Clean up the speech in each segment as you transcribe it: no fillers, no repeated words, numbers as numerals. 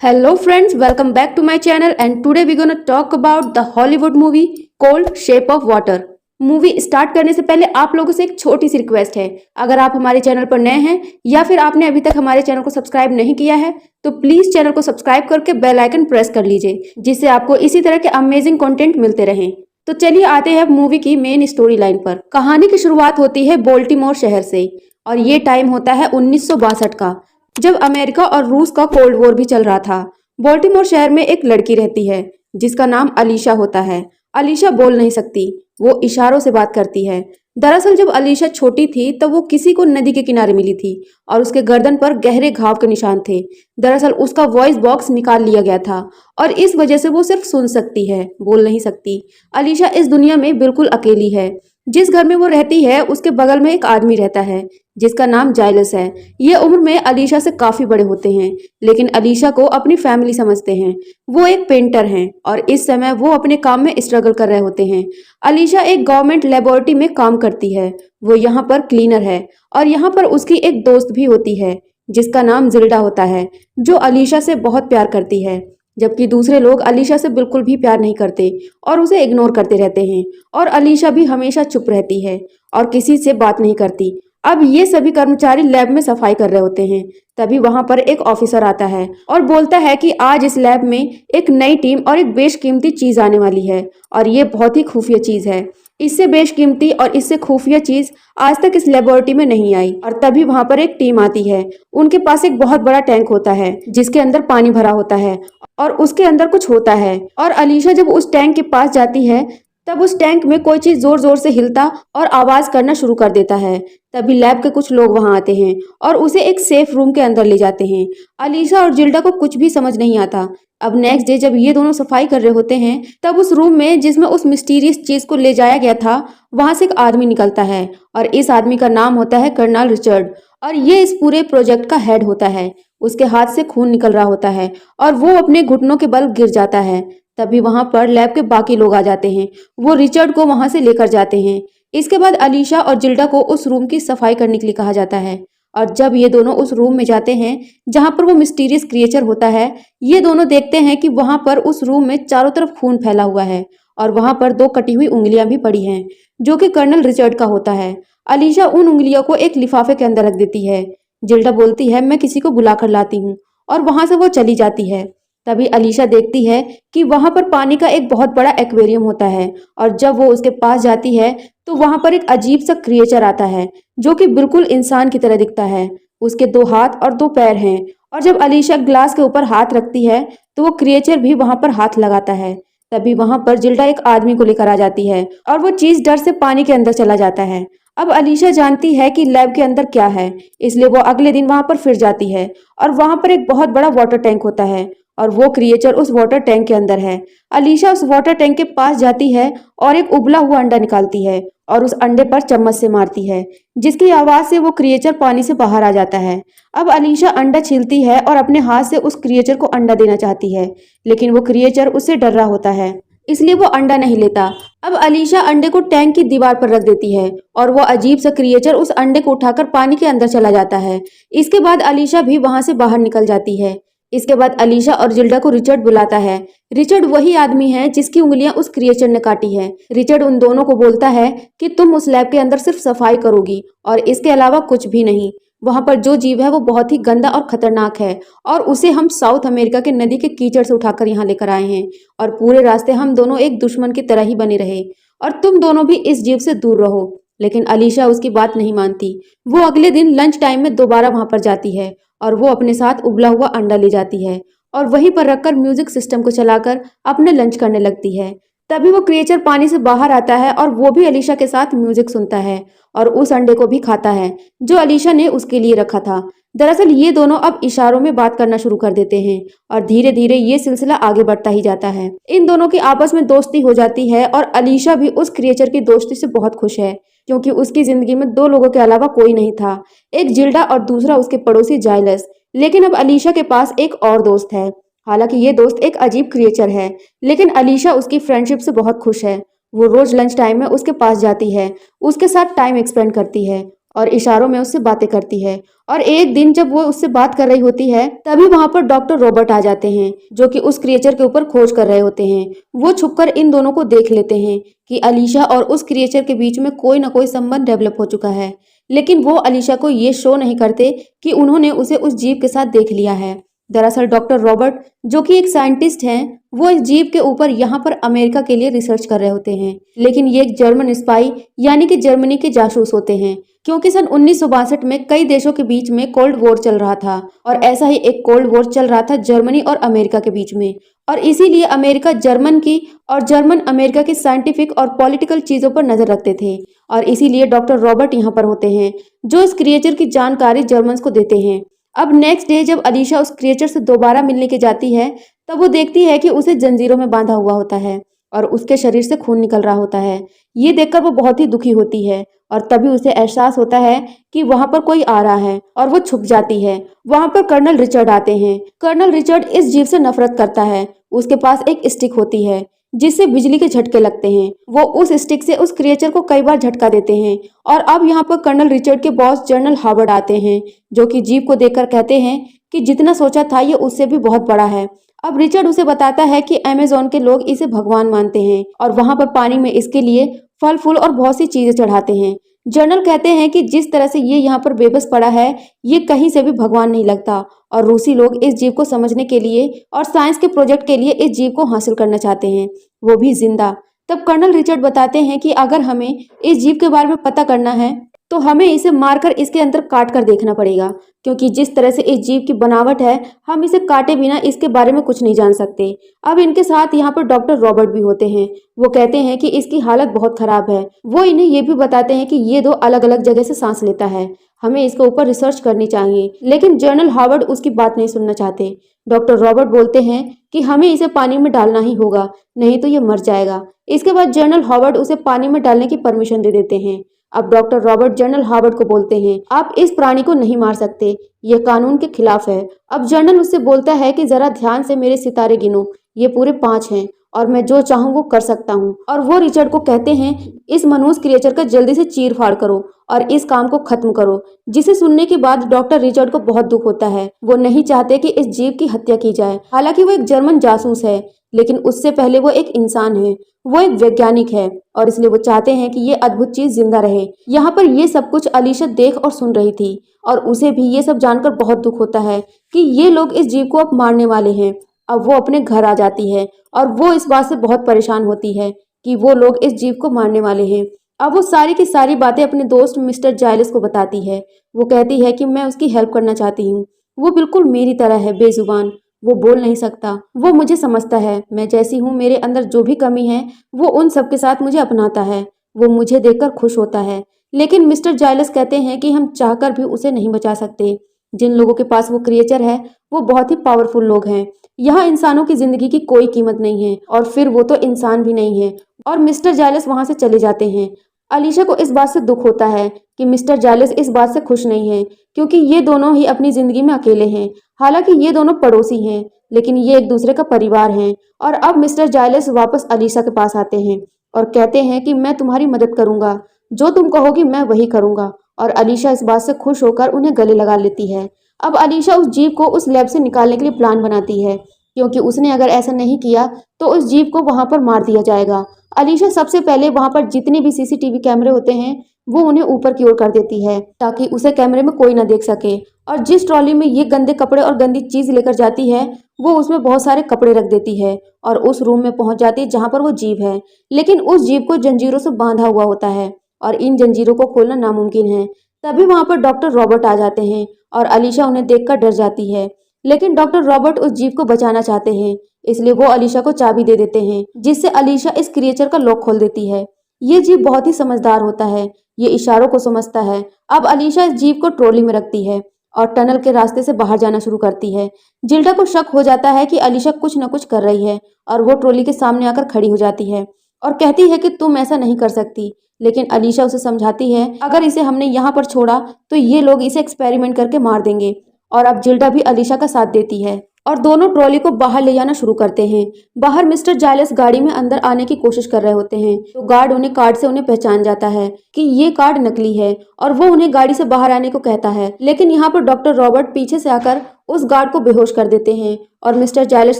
Hello friends, welcome back to my channel and today we're gonna talk about the Hollywood movie called Shape of Water। Movie start करने से पहले आप लोगों से एक छोटी सी रिक्वेस्ट है, अगर आप हमारे चैनल पर नए हैं या फिर आपने अभी तक हमारे चैनल को सब्सक्राइब नहीं किया है तो प्लीज चैनल को सब्सक्राइब करके बेल आइकन प्रेस कर लीजिए, जिससे आपको इसी तरह के अमेजिंग कंटेंट मिलते रहें। तो चलिए आते हैं मूवी की मेन स्टोरी लाइन पर। कहानी की शुरुआत होती है बोल्टीमोर शहर से और ये टाइम होता है 1962 का, जब अमेरिका और रूस का कोल्ड वॉर भी चल रहा था। बोल्टीमोर शहर में एक लड़की रहती है जिसका नाम अलीशा होता है। अलीशा बोल नहीं सकती, वो इशारों से बात करती है। दरअसल जब अलीशा छोटी थी तब वो किसी को नदी के किनारे मिली थी और उसके गर्दन पर गहरे घाव के निशान थे। दरअसल उसका वॉइस बॉक्स निकाल लिया गया था और इस वजह से वो सिर्फ सुन सकती है, बोल नहीं सकती। अलीशा इस दुनिया में बिल्कुल अकेली है। जिस घर में वो रहती है उसके बगल में एक आदमी रहता है जिसका नाम जाइलस है। ये उम्र में अलीशा से काफी बड़े होते हैं, लेकिन अलीशा को अपनी फैमिली समझते हैं। वो एक पेंटर हैं और इस समय वो अपने काम में स्ट्रगल कर रहे होते हैं। अलीशा एक गवर्नमेंट लेबोरेटरी में काम करती है, वो यहाँ पर क्लीनर है और यहाँ पर उसकी एक दोस्त भी होती है जिसका नाम जिल्डा होता है, जो अलीशा से बहुत प्यार करती है। जबकि दूसरे लोग अलीशा से बिल्कुल भी प्यार नहीं करते और उसे इग्नोर करते रहते हैं और अलीशा भी हमेशा चुप रहती है और किसी से बात नहीं करती। अब ये सभी कर्मचारी लैब में सफाई कर रहे होते हैं, तभी वहां पर एक ऑफिसर आता है और बोलता है कि आज इस लैब में एक नई टीम और एक बेशकीमती चीज आने वाली है और ये बहुत ही खुफिया चीज है। इससे बेशकीमती और इससे खुफिया चीज आज तक इस लेबोरेटरी में नहीं आई। और तभी वहां पर एक टीम आती है। उनके पास एक बहुत बड़ा टैंक होता है जिसके अंदर पानी भरा होता है और उसके अंदर कुछ होता है। और अलीशा जब उस टैंक के पास जाती है तब उस टैंक में कोई चीज जोर जोर से हिलता और आवाज करना शुरू कर देता है। तभी लैब के कुछ लोग वहां आते हैं और उसे एक सेफ रूम के अंदर ले जाते हैं। अलीशा और जिल्डा को कुछ भी समझ नहीं आता। अब नेक्स्ट डे जब ये दोनों सफाई कर रहे होते हैं तब उस रूम में जिसमें उस मिस्टीरियस चीज को ले जाया गया था वहां से एक आदमी निकलता है और इस आदमी का नाम होता है कर्नल रिचर्ड और ये इस पूरे प्रोजेक्ट का हेड होता है। उसके हाथ से खून निकल रहा होता है और वो अपने घुटनों के बल गिर जाता है। तभी वहां पर लैब के बाकी लोग आ जाते हैं, वो रिचर्ड को वहां से लेकर जाते हैं। इसके बाद अलीशा और जिल्डा को उस रूम की सफाई करने के लिए कहा जाता है और जब ये दोनों उस रूम में जाते हैं जहां पर वो मिस्टीरियस क्रिएचर होता है, ये दोनों देखते हैं कि वहां पर उस रूम में चारों तरफ खून फैला हुआ है और वहां पर दो कटी हुई उंगलियां भी पड़ी हैं जो कि कर्नल रिचर्ड का होता है। अलीशा उन उंगलियों को एक लिफाफे के अंदर रख देती है। जिल्डा बोलती है मैं किसी को बुलाकर लाती हूँ और वहां से वो चली जाती है। तभी अलीशा देखती है कि वहां पर पानी का एक बहुत बड़ा एक्वेरियम होता है और जब वो उसके पास जाती है तो वहां पर एक अजीब सा क्रिएचर आता है जो कि बिल्कुल इंसान की तरह दिखता है। उसके दो हाथ और दो पैर हैं और जब अलीशा ग्लास के ऊपर हाथ रखती है तो वो क्रिएचर भी वहां पर हाथ लगाता है। तभी वहां पर जिल्डा एक आदमी को लेकर आ जाती है और वो चीज डर से पानी के अंदर चला जाता है। अब अलीशा जानती है कि लैब के अंदर क्या है, इसलिए वो अगले दिन वहां पर फिर जाती है और वहां पर एक बहुत बड़ा वाटर टैंक होता है और वो क्रिएचर उस वाटर टैंक के अंदर है। अलीशा उस वाटर टैंक के पास जाती है और एक उबला हुआ अंडा निकालती है और उस अंडे पर चम्मच से मारती है, जिसकी आवाज से वो क्रिएचर पानी से बाहर आ जाता है। अब अलीशा अंडा छीलती है और अपने हाथ से उस क्रिएचर को अंडा देना चाहती है, लेकिन वो क्रिएचर उससे डर रहा होता है, इसलिए वो अंडा नहीं लेता। अब अलीशा अंडे को टैंक की दीवार पर रख देती है और वो अजीब सा क्रिएचर उस अंडे को उठाकर पानी के अंदर चला जाता है। इसके बाद अलीशा भी वहां से बाहर निकल जाती है। इसके बाद अलीशा और जिल्डा को रिचर्ड बुलाता है। रिचर्ड वही आदमी है जिसकी उंगलियां उस क्रिएचर ने काटी है। रिचर्ड उन दोनों को बोलता है कि तुम उस लैब के अंदर सिर्फ सफाई करोगी और इसके अलावा कुछ भी नहीं। वहां पर जो जीव है वो बहुत ही गंदा और खतरनाक है और उसे हम साउथ अमेरिका के नदी के कीचड़ से उठाकर यहाँ लेकर आए हैं और पूरे रास्ते हम दोनों एक दुश्मन की तरह ही बने रहे और तुम दोनों भी इस जीव से दूर रहो। लेकिन अलीशा उसकी बात नहीं मानती। वो अगले दिन लंच टाइम में दोबारा वहां पर जाती है और वो अपने साथ उबला हुआ अंडा ले जाती है और वहीं पर रखकर म्यूजिक सिस्टम को चलाकर अपने लंच करने लगती है। तभी वो क्रिएचर पानी से बाहर आता है और वो भी अलीशा के साथ म्यूजिक सुनता है और उस अंडे को भी खाता है जो अलीशा ने उसके लिए रखा था। दरअसल ये दोनों अब इशारों में बात करना शुरू कर देते हैं और धीरे धीरे ये सिलसिला आगे बढ़ता ही जाता है। इन दोनों की आपस में दोस्ती हो जाती है और अलीशा भी उस क्रिएचर की दोस्ती से बहुत खुश है क्योंकि उसकी जिंदगी में दो लोगों के अलावा कोई नहीं था, एक जिल्डा और दूसरा उसके पड़ोसी जाइलस। लेकिन अब अलीशा के पास एक और दोस्त है। हालांकि ये दोस्त एक अजीब क्रिएचर है, लेकिन अलीशा उसकी फ्रेंडशिप से बहुत खुश है। वो रोज लंच टाइम में उसके पास जाती है, उसके साथ टाइम एक्सपेंड करती है और इशारों में उससे बातें करती है। और एक दिन जब वो उससे बात कर रही होती है तभी वहां पर डॉक्टर रॉबर्ट आ जाते हैं जो कि उस क्रिएचर के ऊपर खोज कर रहे होते हैं। वो छुपकर इन दोनों को देख लेते हैं कि अलीशा और उस क्रिएचर के बीच में कोई ना कोई संबंध डेवलप हो चुका है, लेकिन वो अलीशा को ये शो नहीं करते कि उन्होंने उसे उस जीव के साथ देख लिया है। दरअसल डॉक्टर रॉबर्ट जो कि एक साइंटिस्ट हैं, वो इस जीव के ऊपर यहाँ पर अमेरिका के लिए रिसर्च कर रहे होते हैं, लेकिन ये एक जर्मन स्पाई यानी कि जर्मनी के जासूस होते हैं, क्योंकि सन 1962 में कई देशों के बीच में कोल्ड वॉर चल रहा था और ऐसा ही एक कोल्ड वॉर चल रहा था जर्मनी और अमेरिका के बीच में। और इसीलिए अमेरिका जर्मन की और जर्मन अमेरिका की साइंटिफिक और पॉलिटिकल चीजों पर नजर रखते थे, और इसीलिए डॉक्टर रॉबर्ट यहाँ पर होते हैं जो इस क्रिएचर की जानकारी जर्मन्स को देते हैं। अब नेक्स्ट डे जब अलीशा उस क्रिएचर से दोबारा मिलने के जाती है तब वो देखती है कि उसे जंजीरों में बांधा हुआ होता है और उसके शरीर से खून निकल रहा होता है। ये देखकर वो बहुत ही दुखी होती है और तभी उसे एहसास होता है कि वहां पर कोई आ रहा है और वो छुप जाती है। वहां पर कर्नल रिचर्ड आते हैं। कर्नल रिचर्ड इस जीव से नफरत करता है। उसके पास एक स्टिक होती है जिससे बिजली के झटके लगते हैं। वो उस स्टिक से उस क्रिएचर को कई बार झटका देते हैं। और अब यहाँ पर कर्नल रिचर्ड के बॉस जनरल हावर्ड आते हैं जो कि जीव को देखकर कहते हैं कि जितना सोचा था ये उससे भी बहुत बड़ा है। अब रिचर्ड उसे बताता है कि अमेज़न के लोग इसे भगवान मानते हैं और वहां पर पानी में इसके लिए फल फूल और बहुत सी चीजें चढ़ाते हैं। जनरल कहते हैं कि जिस तरह से ये यहाँ पर बेबस पड़ा है ये कहीं से भी भगवान नहीं लगता, और रूसी लोग इस जीव को समझने के लिए और साइंस के प्रोजेक्ट के लिए इस जीव को हासिल करना चाहते हैं, वो भी जिंदा। तब कर्नल रिचर्ड बताते हैं कि अगर हमें इस जीव के बारे में पता करना है तो हमें इसे मारकर इसके अंदर काट कर देखना पड़ेगा, क्योंकि जिस तरह से इस जीव की बनावट है हम इसे काटे बिना इसके बारे में कुछ नहीं जान सकते। अब इनके साथ यहाँ पर डॉक्टर रॉबर्ट भी होते हैं। वो कहते हैं कि इसकी हालत बहुत खराब है। वो इन्हें ये भी बताते हैं कि ये दो अलग अलग जगह से सांस लेता है, हमें इसके ऊपर रिसर्च करनी चाहिए, लेकिन जनरल हावर्ड उसकी बात नहीं सुनना चाहते। डॉक्टर रॉबर्ट बोलते हैं कि हमें इसे पानी में डालना ही होगा, नहीं तो ये मर जाएगा। इसके बाद जनरल हावर्ड उसे पानी में डालने की परमिशन दे देते हैं। अब डॉक्टर रॉबर्ट जनरल हावर्ड को बोलते हैं आप इस प्राणी को नहीं मार सकते, ये कानून के खिलाफ है। अब जनरल उससे बोलता है कि जरा ध्यान से मेरे सितारे गिनो, ये पूरे 5 हैं और मैं जो चाहूँ वो कर सकता हूँ। और वो रिचर्ड को कहते हैं इस मनुष्य क्रिएचर का जल्दी से चीर फाड़ करो और इस काम को खत्म करो। जिसे सुनने के बाद डॉक्टर रिचर्ड को बहुत दुख होता है। वो नहीं चाहते कि इस जीव की हत्या की जाए। हालांकि वो एक जर्मन जासूस है, लेकिन उससे पहले वो एक इंसान है, वो एक वैज्ञानिक है, और इसलिए वो चाहते हैं कि ये अद्भुत चीज जिंदा रहे। यहाँ पर ये सब कुछ अलीशा देख और सुन रही थी और उसे भी ये सब जानकर बहुत दुख होता है कि ये लोग इस जीव को अब मारने वाले हैं। अब वो अपने घर आ जाती है और वो इस बात से बहुत परेशान होती है कि वो लोग इस जीव को मारने वाले हैं। अब वो सारी की सारी बातें अपने दोस्त मिस्टर जाइलस को बताती है। वो कहती है कि मैं उसकी हेल्प करना चाहती हूँ। वो बिल्कुल मेरी तरह है, बेजुबान, वो बोल नहीं सकता, वो मुझे समझता है, मैं जैसी हूँ, मेरे अंदर जो भी कमी है वो उन सब के साथ मुझे अपनाता है, वो मुझे देखकर खुश होता है। लेकिन मिस्टर जाइलस कहते हैं कि हम चाहकर भी उसे नहीं बचा सकते। जिन लोगों के पास वो क्रिएचर है वो बहुत ही पावरफुल लोग हैं। यहाँ इंसानों की जिंदगी की कोई कीमत नहीं है, और फिर वो तो इंसान भी नहीं है। और मिस्टर जाइलस वहां से चले जाते हैं। अलीशा को इस बात से दुख होता है कि मिस्टर जाइलस इस बात से खुश नहीं है, क्योंकि ये दोनों ही अपनी जिंदगी में अकेले हैं। हालांकि ये दोनों पड़ोसी हैं, लेकिन ये एक दूसरे का परिवार हैं। और अब मिस्टर जाइलस वापस अलीशा के पास आते हैं और कहते हैं कि मैं तुम्हारी मदद करूंगा, जो तुम कहोगी मैं वही करूंगा। और अलीशा इस बात से खुश होकर उन्हें गले लगा लेती है। अब अलीशा उस जीव को उस लैब से निकालने के लिए प्लान बनाती है, क्योंकि उसने अगर ऐसा नहीं किया तो उस जीव को वहां पर मार दिया जाएगा। अलीशा सबसे पहले वहां पर जितने भी सीसीटीवी कैमरे होते हैं वो उन्हें ऊपर की ओर कर देती है ताकि उसे कैमरे में कोई ना देख सके। और जिस ट्रॉली में ये गंदे कपड़े और गंदी चीज लेकर जाती है वो उसमें बहुत सारे कपड़े रख देती है और उस रूम में पहुंच जाती है जहां पर वो जीव है। लेकिन उस जीव को जंजीरों से बांधा हुआ होता है और इन जंजीरों को खोलना नामुमकिन है। तभी वहां पर डॉक्टर रॉबर्ट आ जाते हैं और अलीशा उन्हें देखकर डर जाती है। लेकिन डॉक्टर रॉबर्ट उस जीव को बचाना चाहते हैं, इसलिए वो अलीशा को चाबी दे देते हैं, जिससे अलीशा इस क्रिएचर का लॉक खोल देती है। ये जीव बहुत ही समझदार होता है, ये इशारों को समझता है। अब अलीशा इस जीव को ट्रॉली में रखती है और टनल के रास्ते से बाहर जाना शुरू करती है। जिल्डा को शक हो जाता है कि अलीशा कुछ न कुछ कर रही है और वो ट्रॉली के सामने आकर खड़ी हो जाती है और कहती है कि तुम ऐसा नहीं कर सकती। लेकिन अलीशा उसे समझाती है अगर इसे हमने यहाँ पर छोड़ा तो ये लोग इसे एक्सपेरिमेंट करके मार देंगे। और अब जिल्डा भी अलीशा का साथ देती है। और दोनों ट्रॉली को बाहर ले जाना शुरू करते हैं। बाहर मिस्टर जायलस गाड़ी में अंदर आने की कोशिश कर रहे होते हैं तो गार्ड उन्हें कार्ड से उन्हें पहचान जाता है कि ये कार्ड नकली है और वो उन्हें गाड़ी से बाहर आने को कहता है। लेकिन यहाँ पर डॉक्टर रॉबर्ट पीछे से आकर उस गार्ड को बेहोश कर देते हैं और मिस्टर जायलस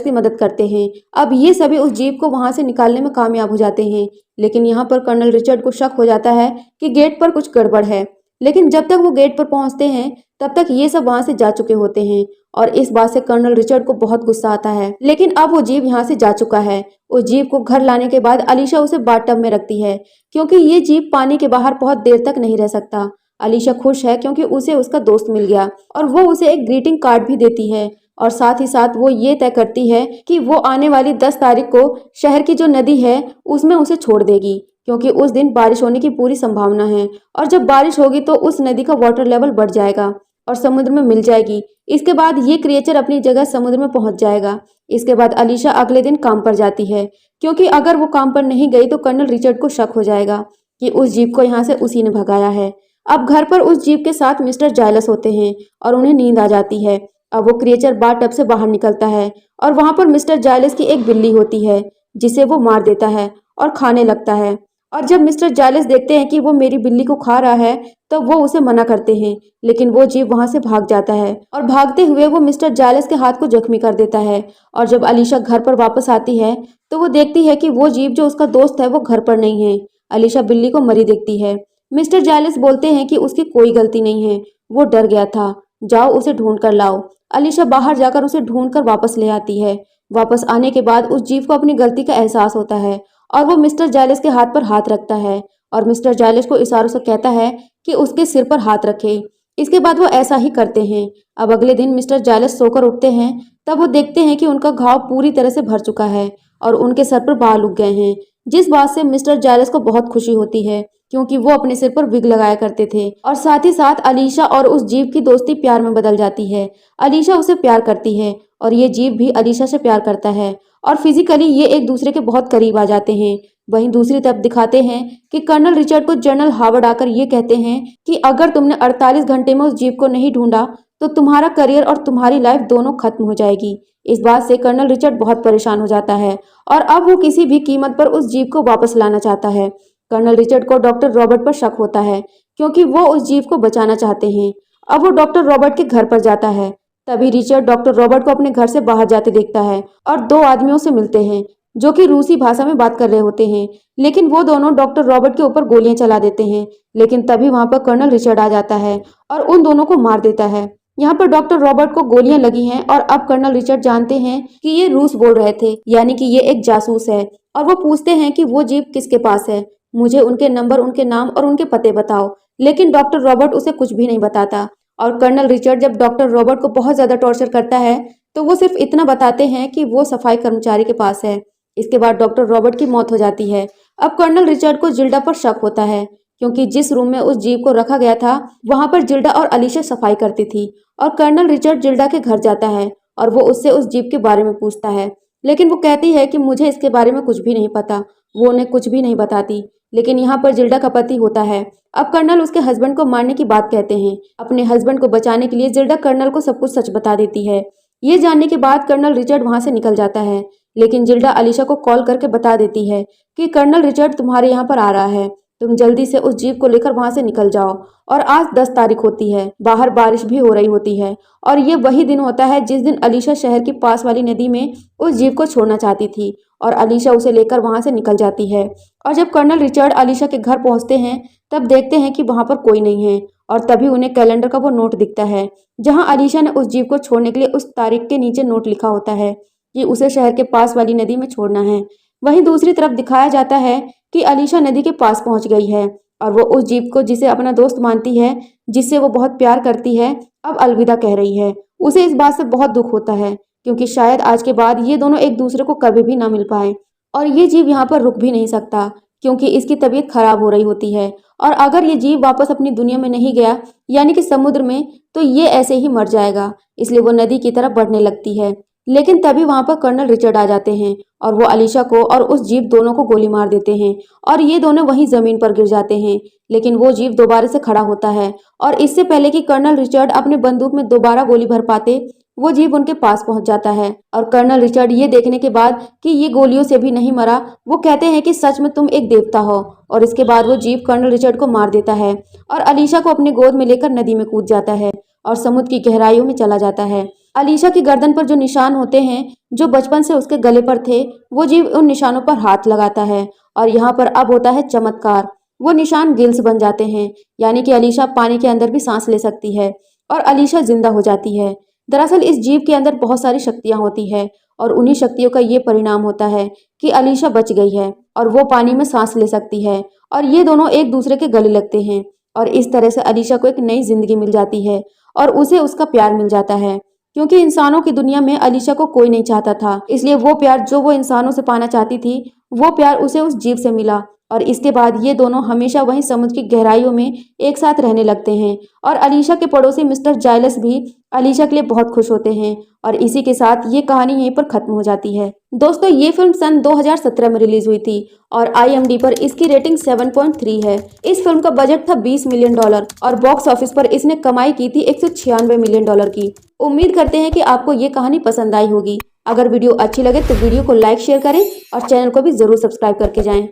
की मदद करते हैं। अब ये सभी उस जीप को वहां से निकालने में कामयाब हो जाते हैं। लेकिन यहाँ पर कर्नल रिचर्ड को शक हो जाता है कि गेट पर कुछ गड़बड़ है। लेकिन जब तक वो गेट पर पहुंचते हैं तब तक ये सब वहां से जा चुके होते हैं और इस बात से कर्नल रिचर्ड को बहुत गुस्सा आता है। लेकिन अब वो जीप यहाँ से जा चुका है। उस जीप को घर लाने के बाद अलीशा उसे बाथटब में रखती है क्योंकि ये जीप पानी के बाहर बहुत देर तक नहीं रह सकता। अलीशा खुश है क्योंकि उसे उसका दोस्त मिल गया और वो उसे एक ग्रीटिंग कार्ड भी देती है और साथ ही साथ वो ये तय करती है कि वो आने वाली 10 तारीख को शहर की जो नदी है उसमें उसे छोड़ देगी क्योंकि उस दिन बारिश होने की पूरी संभावना है और जब बारिश होगी तो उस नदी का वाटर लेवल बढ़ जाएगा और समुद्र में मिल जाएगी। इसके बाद ये क्रिएचर अपनी जगह समुद्र में पहुंच जाएगा। इसके बाद अलीशा अगले दिन काम पर जाती है क्योंकि अगर वो काम पर नहीं गई तो कर्नल रिचर्ड को शक हो जाएगा कि उस जीप को यहाँ से उसी ने भगाया है। अब घर पर उस जीप के साथ मिस्टर जायलस होते हैं और उन्हें नींद आ जाती है। अब वो क्रिएचर बाथटब से बाहर निकलता है और वहां पर मिस्टर जायलस की एक बिल्ली होती है जिसे वो मार देता है और खाने लगता है। और जब मिस्टर जायलस देखते हैं कि वो मेरी बिल्ली को खा रहा है तो वो उसे मना करते हैं लेकिन वो जीव वहां से भाग जाता है और भागते हुए वो मिस्टर जायलस के हाथ को जख्मी कर देता है। और जब अलीशा घर पर वापस आती है तो वो देखती है कि वो जीव जो उसका दोस्त है वो घर पर नहीं है। अलीशा बिल्ली को मरी देखती है। मिस्टर जायलस बोलते हैं कि उसकी कोई गलती नहीं है, वो डर गया था, जाओ उसे ढूंढ कर लाओ। अलीशा बाहर जाकर उसे ढूंढ कर वापस ले आती है। वापस आने के बाद उस जीव को अपनी गलती का एहसास होता है और वो मिस्टर जायलस के हाथ पर हाथ रखता है और मिस्टर जायलस को इशारों से कहता है कि उसके सिर पर हाथ रखे। इसके बाद वो ऐसा ही करते हैं। अब अगले दिन मिस्टर जायलस सोकर उठते हैं तब वो देखते हैं कि उनका घाव पूरी तरह से भर चुका है और उनके सर पर बाल उग गए हैं, जिस बात से मिस्टर जायलस को बहुत खुशी होती है क्योंकि वो अपने सिर पर विग लगाया करते थे। और साथ ही साथ अलीशा और उस जीव की दोस्ती प्यार में बदल जाती है। अलीशा उसे प्यार करती है और ये जीव भी अलीशा से प्यार करता है और फिजिकली ये एक दूसरे के बहुत करीब आ जाते हैं। वहीं दूसरी तरफ दिखाते हैं कि कर्नल रिचर्ड को जनरल हावर्ड आकर ये कहते हैं कि अगर तुमने 48 घंटे में उस जीव को नहीं ढूंढा तो तुम्हारा करियर और तुम्हारी लाइफ दोनों खत्म हो जाएगी। इस बात से कर्नल रिचर्ड बहुत परेशान हो जाता है और अब वो किसी भी कीमत पर उस जीव को वापस लाना चाहता है। कर्नल रिचर्ड को डॉक्टर रॉबर्ट पर शक होता है क्योंकि वो उस जीव को बचाना चाहते हैं। अब वो डॉक्टर रॉबर्ट के घर पर जाता है। तभी रिचर्ड डॉक्टर रॉबर्ट को अपने घर से बाहर जाते देखता है और 2 आदमियों से मिलते हैं जो कि रूसी भाषा में बात कर रहे होते हैं। लेकिन वो दोनों डॉक्टर रॉबर्ट के ऊपर गोलियां चला देते हैं। लेकिन तभी वहां पर कर्नल रिचर्ड आ जाता है और उन दोनों को मार देता है। यहाँ पर डॉक्टर रॉबर्ट को गोलियां लगी हैं और अब कर्नल रिचर्ड जानते हैं कि ये रूस बोल रहे थे, यानी कि ये एक जासूस है। और वो पूछते हैं कि वो जीप किसके पास है, मुझे उनके नंबर, उनके नाम और उनके पते बताओ। लेकिन डॉक्टर रॉबर्ट उसे कुछ भी नहीं बताता और कर्नल रिचर्ड जब डॉक्टर रॉबर्ट को बहुत ज्यादा टॉर्चर करता है तो वो सिर्फ इतना बताते हैं कि वो सफाई कर्मचारी के पास है। इसके बाद डॉक्टर रॉबर्ट की मौत हो जाती है। अब कर्नल रिचर्ड को जिल्डा पर शक होता है क्योंकि जिस रूम में उस जीव को रखा गया था वहां पर जिल्डा और अलीशा सफाई करती थी। और कर्नल रिचर्ड जिल्डा के घर जाता है और वो उससे उस जीव के बारे में पूछता है, लेकिन वो कहती है कि मुझे इसके बारे में कुछ भी नहीं पता। वो उन्हें कुछ भी नहीं बताती। लेकिन यहाँ पर जिल्डा का पति होता है। अब कर्नल उसके हस्बैंड को मारने की बात कहते हैं। अपने हस्बैंड को बचाने के लिए जिल्डा कर्नल को सब कुछ सच बता देती है। ये जानने के बाद कर्नल रिचर्ड वहां से निकल जाता है। लेकिन जिल्डा अलीशा को कॉल करके बता देती है कि कर्नल रिचर्ड तुम्हारे यहाँ पर आ रहा है, तुम जल्दी से उस जीप को लेकर वहां से निकल जाओ। और आज 10 तारीख होती है, बाहर बारिश भी हो रही होती है और ये वही दिन होता है जिस दिन अलीशा शहर की पास वाली नदी में उस जीप को छोड़ना चाहती थी और अलीशा उसे लेकर वहां से निकल जाती है। और जब कर्नल रिचर्ड अलीशा के घर पहुंचते हैं तब देखते हैं कि वहां पर कोई नहीं है और तभी उन्हें कैलेंडर का वो नोट दिखता है जहां अलीशा ने उस जीप को छोड़ने के लिए उस तारीख के नीचे नोट लिखा होता है कि उसे शहर के पास वाली नदी में छोड़ना है। वहीं दूसरी तरफ दिखाया जाता है कि अलीशा नदी के पास पहुंच गई है और वो उस जीप को, जिसे अपना दोस्त मानती है, जिससे वो बहुत प्यार करती है, अब अलविदा कह रही है। उसे इस बात से बहुत दुख होता है क्योंकि शायद आज के बाद ये दोनों एक दूसरे को कभी भी ना मिल पाए। और ये जीव यहाँ पर रुक भी नहीं सकता क्योंकि इसकी तबीयत खराब हो रही होती है और अगर ये जीव वापस अपनी दुनिया में नहीं गया, यानी कि समुद्र में, तो ये ऐसे ही मर जाएगा। इसलिए वो नदी की तरफ बढ़ने लगती है। लेकिन तभी वहां पर कर्नल रिचर्ड आ जाते हैं और वो अलीशा को और उस जीव दोनों को गोली मार देते हैं और ये दोनों वहीं जमीन पर गिर जाते हैं। लेकिन वो जीव दोबारा से खड़ा होता है और इससे पहले कि कर्नल रिचर्ड अपने बंदूक में दोबारा गोली भर पाते, वो जीप उनके पास पहुंच जाता है और कर्नल रिचर्ड ये देखने के बाद कि ये गोलियों से भी नहीं मरा, वो कहते हैं कि सच में तुम एक देवता हो। और इसके बाद वो जीप कर्नल रिचर्ड को मार देता है और अलीशा को अपने गोद में लेकर नदी में कूद जाता है और समुद्र की गहराइयों में चला जाता है। अलीशा की गर्दन पर जो निशान होते हैं जो बचपन से उसके गले पर थे, वो जीव उन निशानों पर हाथ लगाता है और यहाँ पर अब होता है चमत्कार। वो निशान गिल्स बन जाते हैं, यानी कि अलीशा पानी के अंदर भी सांस ले सकती है और अलीशा जिंदा हो जाती है। दरअसल इस जीव के अंदर बहुत सारी शक्तियां होती है और उन्हीं शक्तियों का ये परिणाम होता है कि अलीशा बच गई है और वो पानी में सांस ले सकती है और ये दोनों एक दूसरे के गले लगते हैं और इस तरह से अलीशा को एक नई जिंदगी मिल जाती है और उसे उसका प्यार मिल जाता है। क्योंकि इंसानों की दुनिया में अलीशा को कोई नहीं चाहता था, इसलिए वो प्यार जो वो इंसानों से पाना चाहती थी, वो प्यार उसे उस जीव से मिला और इसके बाद ये दोनों हमेशा वहीं समुद्र की गहराइयों में एक साथ रहने लगते हैं। और अलीशा के पड़ोसी मिस्टर जाइलस भी अलीशा के लिए बहुत खुश होते हैं और इसी के साथ ये कहानी यहीं पर खत्म हो जाती है। दोस्तों, ये फिल्म सन 2017 में रिलीज हुई थी और IMDb पर इसकी रेटिंग 7.3 है। इस फिल्म का बजट था $20 मिलियन और बॉक्स ऑफिस पर इसने कमाई की थी $196 मिलियन की। उम्मीद करते हैं कि आपको ये कहानी पसंद आई होगी। अगर वीडियो अच्छी लगे तो वीडियो को लाइक शेयर करें और चैनल को भी जरूर सब्सक्राइब करके जाएं।